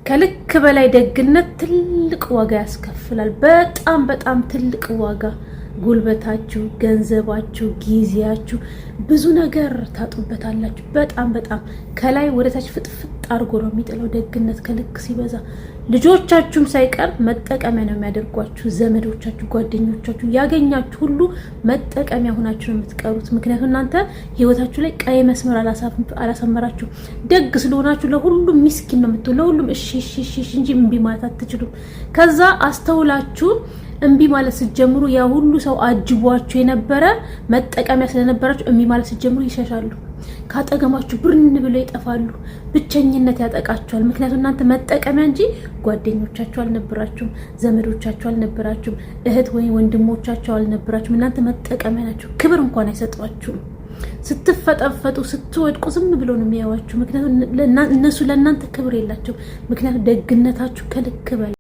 ከልክ በላይ ደግነት ትልቅ ዋጋ ያስከፍላል። በጣም በጣም ትልቅ ዋጋ። ጉልበታችሁ፣ ገንዘባችሁ፣ ጊዜያችሁ ብዙ ነገር ታጡበታላችሁ። በጣም በጣም ከላይ ወደ ታች ፍጥፍጥ አድርጎ ነው የሚጥለው ደግነት ከልክ ሲበዛ። ልጆቻችሁም ሳይቀር መጠቀሚያ ነው የሚያደርጓችሁ። ዘመዶቻችሁ፣ ጓደኞቻችሁ ያገኛችሁ ሁሉ መጠቀሚያ ሆናችሁ ነው የምትቀሩት። ምክንያቱም እናንተ ህይወታችሁ ላይ ቀይ መስመር አላሰመራችሁ። ደግ ስለሆናችሁ ለሁሉም ሚስኪን ነው የምትሆኑ። ለሁሉም እሺ እሺ እሺ እንጂ እምቢ ማለት አትችሉም። ከዛ አስተውላችሁ እምቢ ማለት ስትጀምሩ ያ ሁሉ ሰው አጅቧችሁ የነበረ መጠቀሚያ ስለነበራችሁ እምቢ ማለት ስትጀምሩ ይሸሻሉ። ካጠገማችሁ ብርን ብለው ይጠፋሉ። ብቸኝነት ያጠቃቸዋል። ምክንያቱም እናንተ መጠቀሚያ እንጂ ጓደኞቻችሁ አልነበራችሁም፣ ዘመዶቻችሁ አልነበራችሁም፣ እህት ወይ ወንድሞቻችሁ አልነበራችሁም። እናንተ መጠቀሚያ ናችሁ። ክብር እንኳን አይሰጧችሁም። ስትፈጠፈጡ ስትወድቁ ዝም ብለው ነው የሚያዩዋችሁ። ምክንያቱም እነሱ ለእናንተ ክብር የላቸውም። ምክንያቱም ደግነታችሁ ከልክ በላይ